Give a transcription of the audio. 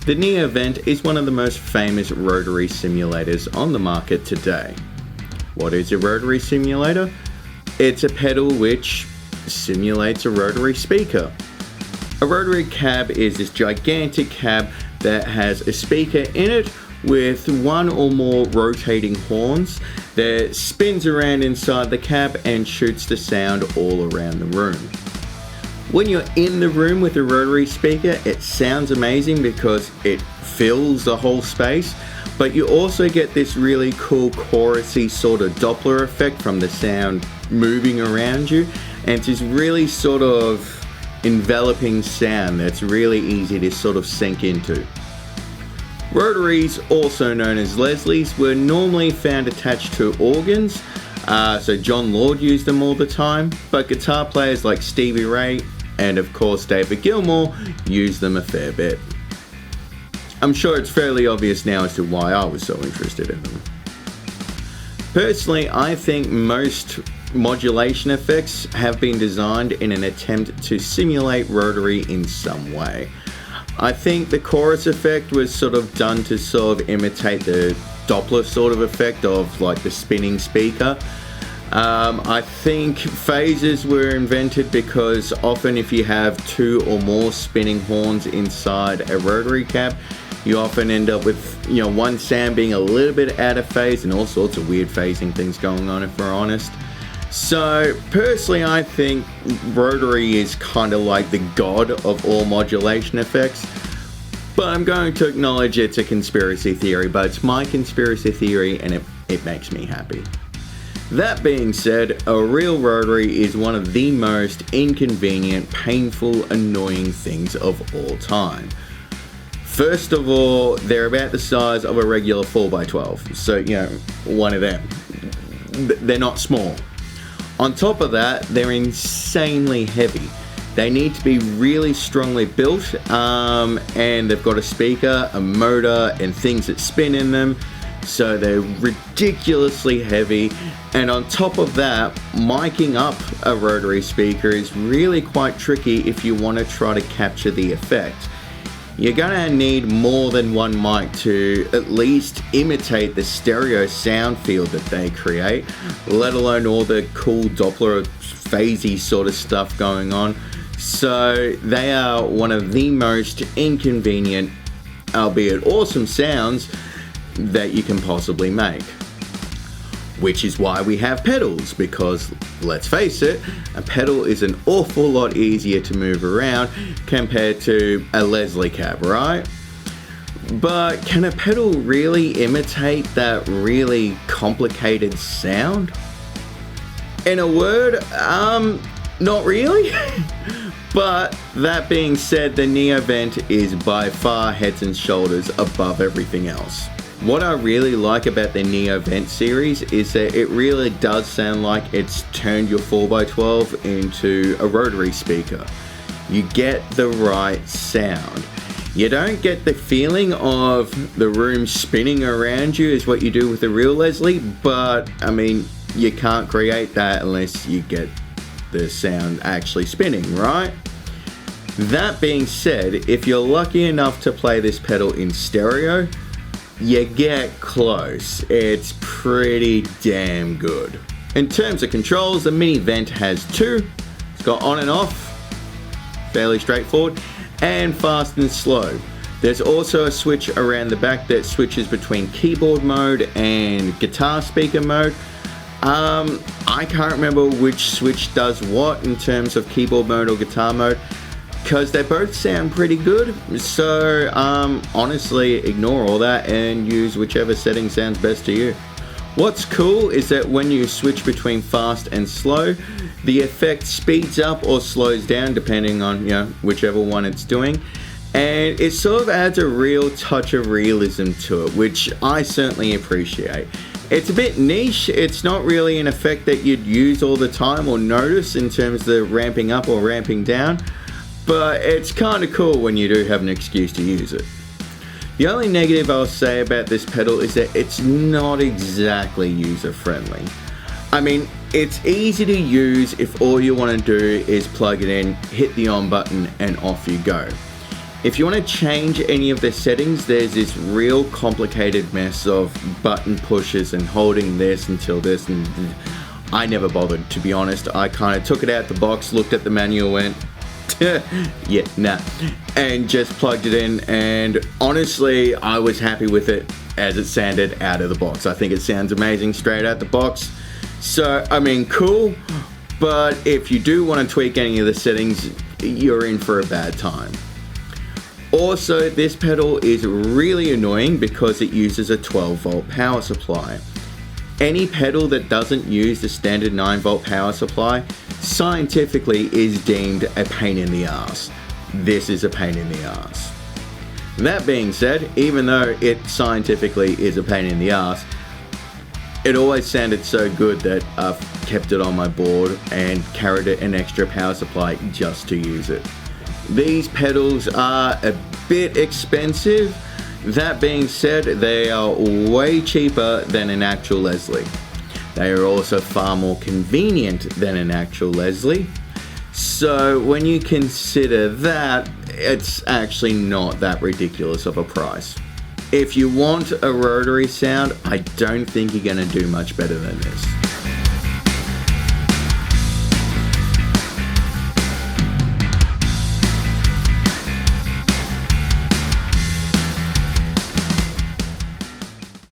The Neo Vent is one of the most famous rotary simulators on the market today. What is a rotary simulator? It's a pedal which simulates a rotary speaker. A rotary cab is this gigantic cab that has a speaker in it with one or more rotating horns that spins around inside the cab and shoots the sound all around the room. When you're in the room with a rotary speaker, it sounds amazing because it fills the whole space, but you also get this really cool chorusy sort of Doppler effect from the sound moving around you, and it's this really sort of enveloping sound that's really easy to sort of sink into. Rotaries, also known as Leslies, were normally found attached to organs, so John Lord used them all the time, but guitar players like Stevie Ray and of course David Gilmour use them a fair bit. I'm sure it's fairly obvious now as to why I was so interested in them. Personally, I think most modulation effects have been designed in an attempt to simulate rotary in some way. I think the chorus effect was sort of done to sort of imitate the Doppler sort of effect of like the spinning speaker. I think phases were invented because often if you have two or more spinning horns inside a rotary cab, you often end up with, one sound being a little bit out of phase and all sorts of weird phasing things going on, if we're honest. So personally, I think rotary is kind of like the god of all modulation effects, but I'm going to acknowledge it's a conspiracy theory, but it's my conspiracy theory and it makes me happy. That being said, a real rotary is one of the most inconvenient, painful, annoying things of all time. First of all, they're about the size of a regular 4x12, so one of them. They're not small. On top of that, they're insanely heavy. They need to be really strongly built, and they've got a speaker, a motor, and things that spin in them. So they're ridiculously heavy, and on top of that, miking up a rotary speaker is really quite tricky if you want to try to capture the effect. You're gonna need more than one mic to at least imitate the stereo sound field that they create, let alone all the cool Doppler phasey sort of stuff going on. So they are one of the most inconvenient, albeit awesome sounds that you can possibly make. Which is why we have pedals, because let's face it, a pedal is an awful lot easier to move around compared to a Leslie cab, right? But can a pedal really imitate that really complicated sound? In a word, not really. But that being said, the Neo Vent is by far heads and shoulders above everything else. What I really like about the Neo Vent series is that it really does sound like it's turned your 4x12 into a rotary speaker. You get the right sound. You don't get the feeling of the room spinning around you as what you do with a real Leslie, but I mean, you can't create that unless you get the sound actually spinning, right? That being said, if you're lucky enough to play this pedal in stereo, you get close. It's pretty damn good. In terms of controls, the Mini Vent has two. It's got on and off, fairly straightforward, and fast and slow. There's also a switch around the back that switches between keyboard mode and guitar speaker mode. I can't remember which switch does what in terms of keyboard mode or guitar mode, because they both sound pretty good. So honestly, ignore all that and use whichever setting sounds best to you. What's cool is that when you switch between fast and slow, the effect speeds up or slows down depending on, whichever one it's doing. And it sort of adds a real touch of realism to it, which I certainly appreciate. It's a bit niche. It's not really an effect that you'd use all the time or notice in terms of the ramping up or ramping down, but it's kind of cool when you do have an excuse to use it. The only negative I'll say about this pedal is that it's not exactly user-friendly. I mean, it's easy to use if all you want to do is plug it in, hit the on button, and off you go. If you want to change any of the settings, there's this real complicated mess of button pushes and holding this until this, and I never bothered, to be honest. I kind of took it out the box, looked at the manual, went, yeah, nah, and just plugged it in, and honestly, I was happy with it as it sounded out of the box. I think it sounds amazing straight out the box. So, I mean, cool, but if you do want to tweak any of the settings, you're in for a bad time. Also, this pedal is really annoying because it uses a 12-volt power supply. Any pedal that doesn't use the standard 9-volt power supply scientifically is deemed a pain in the ass. This is a pain in the ass. That being said, even though it scientifically is a pain in the ass, it always sounded so good that I've kept it on my board and carried an extra power supply just to use it. These pedals are a bit expensive. That being said, they are way cheaper than an actual Leslie. They are also far more convenient than an actual Leslie. So when you consider that, it's actually not that ridiculous of a price. If you want a rotary sound, I don't think you're going to do much better than this.